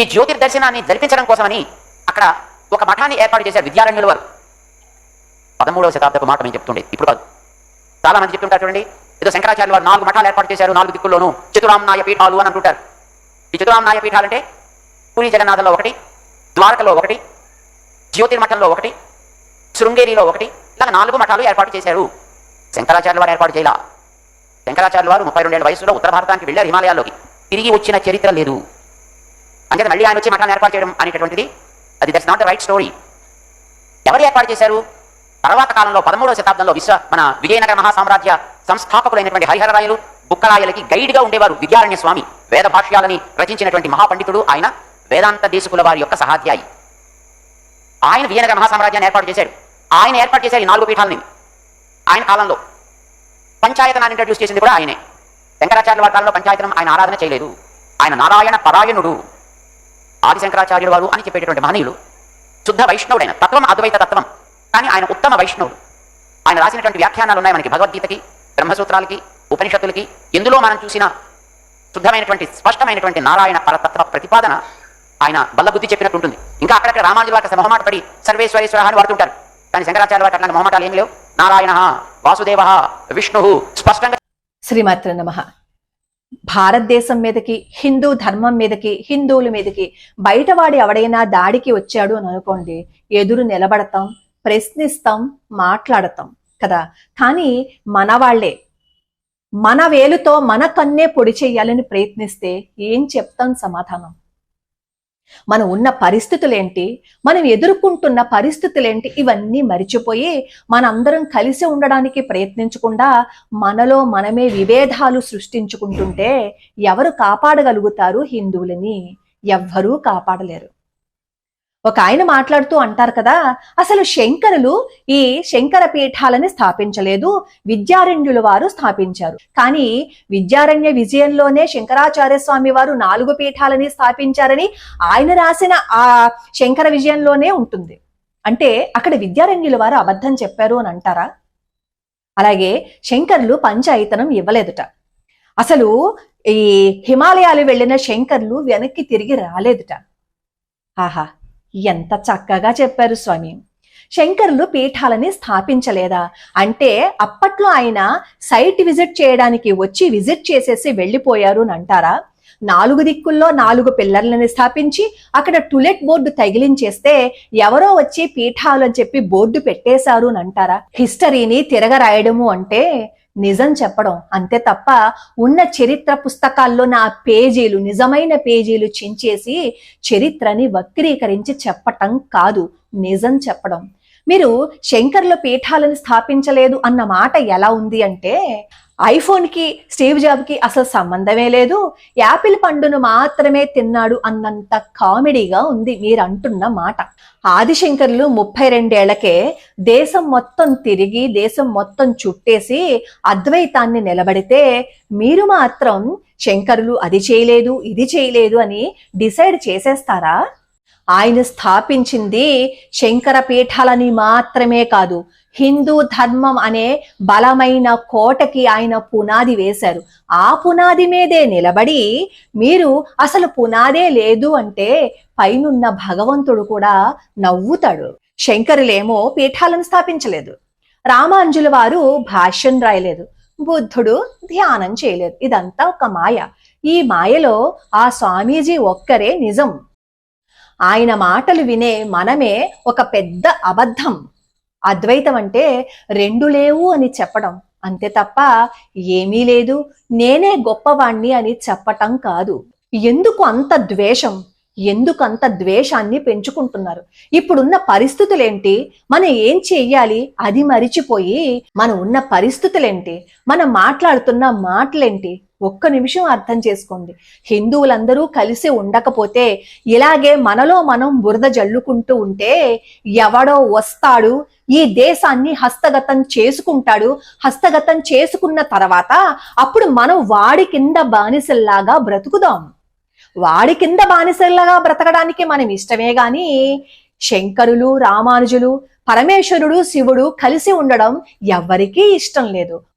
ఈ జ్యోతిర్దర్శనాన్ని జరిపించడం కోసమని అక్కడ ఒక మఠాన్ని ఏర్పాటు చేశారు విద్యారణ్యుల వారు. 13వ శతాబ్దపు మాట మేము చెప్తుండే, ఇప్పుడు కాదు. చాలా మంది చెప్తుంటారు చూడండి, ఏదో శంకరాచార్యులు వారు 4 మఠాలు ఏర్పాటు చేశారు, 4 దిక్కుల్లోనూ చతురామ్నాయ పీఠాలు అని అంటుంటారు. ఈ చతురామ్నాయ పీఠాలంటే పూరి జగన్నాథంలో ఒకటి, ద్వారకలో ఒకటి, జ్యోతిర్మఠంలో ఒకటి, శృంగేరిలో ఒకటి, ఇలా 4 మఠాలు ఏర్పాటు చేశారు. శంకరాచార్యులు వారు ఏర్పాటు చేయాల. శంకరాచార్యులు వారు 32 ఏళ్ల వయసులో ఉత్తర భారతానికి వెళ్ళారు, హిమాలయాల్లోకి. తిరిగి వచ్చిన చరిత్ర లేదు. అంటే మళ్ళీ ఆయన వచ్చి మఠాన్ని ఏర్పాటు చేయడం అనేటటువంటిది అది that's not the right story. ఎవరు ఏర్పాటు చేశారు? తర్వాత కాలంలో 13వ శతాబ్దంలో మన విజయనగర మహాసామ్రాజ్య సంస్థాపకులైనటువంటి హరిహరరాయలు బుక్కరాయలకి గైడ్గా ఉండేవారు విద్యారణ్య స్వామి. వేద భాష్యాలని రచించినటువంటి మహాపండితుడు ఆయన, వేదాంత దేశకుల వారి యొక్క సహాధ్యాయి. ఆయన విజయనగర మహాసామ్రాజ్యాన్ని ఏర్పాటు చేశాడు. ఆయన ఏర్పాటు చేశారు ఈ 4 పీఠాలని. ఆయన కాలంలో పంచాయతనాన్ని ఇంట్రడ్యూస్ చేసింది కూడా ఆయనే. శంకరాచార్యుల వారి కాలంలో పంచాయతనం ఆయన ఆరాధన చేయలేదు. ఆయన నారాయణ పరాయణుడు, ఆది శంకరాచార్యుల వారు అని చెప్పేటటువంటి మహనీయులు. శుద్ధ వైష్ణవుడైన తత్వం అద్వైత తత్వం, కానీ ఆయన ఉత్తమ వైష్ణవుడు. ఆయన రాసినటువంటి వ్యాఖ్యానాలు ఉన్నాయి మనకి, భగవద్గీతకి, బ్రహ్మసూత్రాలకి, ఉపనిషత్తులకి. ఎందులో మనం చూసిన శుద్ధమైనటువంటి స్పష్టమైనటువంటి నారాయణ పరతత్వ ప్రతిపాదన ఆయన బల్లబుద్ధి చెప్పినట్టు ఉంటుంది. ఇంకా అక్కడక్కడ రామానుజుల వారి మొహమాట పడి సర్వేశ్వరేశ్వర అని వాడుతుంటారు, కానీ శంకరాచార్యుల వారి అట్లాంటి మొహమాటాలు ఏం లేవు. నారాయణ, వాసుదేవ, విష్ణు స్పష్టంగా. శ్రీమాత్ర నమః. భారతదేశం మీదకి, హిందూ ధర్మం మీదకి, హిందువుల మీదకి బయటవాడి ఎవడైనా దాడికి వచ్చాడు అని అనుకోండి, ఎదురు నిలబడతాం, ప్రశ్నిస్తాం, మాట్లాడతాం కదా. కానీ మన వాళ్లే మన వేలుతో మన కన్నే పొడి చెయ్యాలని ప్రయత్నిస్తే ఏం చెప్తాం సమాధానం? మనం ఉన్న పరిస్థితులేంటి, మనం ఎదుర్కొంటున్న పరిస్థితులేంటి, ఇవన్నీ మరిచిపోయి మనందరం కలిసి ఉండడానికి ప్రయత్నించకుండా మనలో మనమే విభేదాలు సృష్టించుకుంటుంటే ఎవరు కాపాడగలుగుతారు హిందువులని? ఎవ్వరూ కాపాడలేరు. ఒక ఆయన మాట్లాడుతూ అంటారు కదా, అసలు శంకరులు ఈ శంకర పీఠాలని స్థాపించలేదు, విద్యారణ్యుల వారు స్థాపించారు. కానీ విద్యారణ్య విజయంలోనే శంకరాచార్య స్వామి వారు 4 పీఠాలని స్థాపించారని ఆయన రాసిన ఆ శంకర విజయంలోనే ఉంటుంది. అంటే అక్కడ విద్యారణ్యుల వారు అబద్ధం చెప్పారు అని అంటారా? అలాగే శంకరులు పంచాయతనం ఇవ్వలేదుట. అసలు ఈ హిమాలయాలు వెళ్ళిన శంకరులు వెనక్కి తిరిగి రాలేదుట. ఆహా, ఎంత చక్కగా చెప్పారు స్వామి. శంకరులు పీఠాలని స్థాపించలేదా అంటే అప్పట్లో ఆయన సైట్ విజిట్ చేయడానికి వచ్చి విజిట్ చేసేసి వెళ్ళిపోయారు అని అంటారా? 4 దిక్కుల్లో 4 పిల్లర్లని స్థాపించి అక్కడ టులెట్ బోర్డు తగిలించేస్తే ఎవరో వచ్చి పీఠాలు అని చెప్పి బోర్డు పెట్టేశారు అని అంటారా? హిస్టరీని తిరగరాయడము అంటే నిజం చెప్పడం అంతే తప్ప ఉన్న చరిత్ర పుస్తకాల్లో నా పేజీలు, నిజమైన పేజీలు చించేసి చరిత్రని వక్రీకరించి చెప్పటం కాదు, నిజం చెప్పడం. మీరు శంకర్ల పీఠాలను స్థాపించలేదు అన్న మాట ఎలా ఉంది అంటే, ఐఫోన్ కి స్టీవ్ జాబ్ కి అసలు సంబంధమే లేదు, యాపిల్ పండును మాత్రమే తిన్నాడు అన్నంత కామెడీగా ఉంది మీరు అంటున్న మాట. ఆదిశంకర్లు 32 ఏళ్లకే దేశం మొత్తం తిరిగి దేశం మొత్తం చుట్టేసి అద్వైతాన్ని నిలబడితే మీరు మాత్రం శంకరులు అది చేయలేదు ఇది చేయలేదు అని డిసైడ్ చేసేస్తారా? ఆయన స్థాపించింది శంకర పీఠాలని మాత్రమే కాదు, హిందూ ధర్మం అనే బలమైన కోటకి ఆయన పునాది వేశారు. ఆ పునాది మీదే నిలబడి మీరు అసలు పునాదే లేదు అంటే పైనున్న భగవంతుడు కూడా నవ్వుతాడు. శంకరులేమో పీఠాలను స్థాపించలేదు, రామానుజుల వారు భాష్యం రాయలేదు, బుద్ధుడు ధ్యానం చేయలేదు. ఇదంతా ఒక మాయ. ఈ మాయలో ఆ స్వామీజీ ఒక్కరే నిజం. ఆయన మాటలు వినే మనమే ఒక పెద్ద అబద్ధం. అద్వైతం అంటే 2 లేవు అని చెప్పడం అంతే తప్ప ఏమీ లేదు, నేనే గొప్పవాణ్ణి అని చెప్పటం కాదు. ఎందుకు అంత ద్వేషం? ఎందుకు అంత ద్వేషాన్ని పెంచుకుంటున్నారు? ఇప్పుడున్న పరిస్థితులేంటి, మనం ఏం చెయ్యాలి అది మరిచిపోయి మనం ఉన్న పరిస్థితులేంటి, మనం మాట్లాడుతున్న మాటలేంటి, ఒక్క నిమిషం అర్థం చేసుకోండి. హిందువులందరూ కలిసి ఉండకపోతే ఇలాగే మనలో మనం బురద జల్లుకుంటూ ఉంటే ఎవడో వస్తాడు, ఈ దేశాన్ని హస్తగతం చేసుకుంటాడు. హస్తగతం చేసుకున్న తర్వాత అప్పుడు మనం వాడి కింద బానిసల్లాగా బ్రతుకుదాం. వాడి కింద బానిసల్లాగా బ్రతకడానికి మనం ఇష్టమే గాని శంకరులు, రామానుజులు, పరమేశ్వరుడు, శివుడు కలిసి ఉండడం ఎవరికీ ఇష్టం లేదు.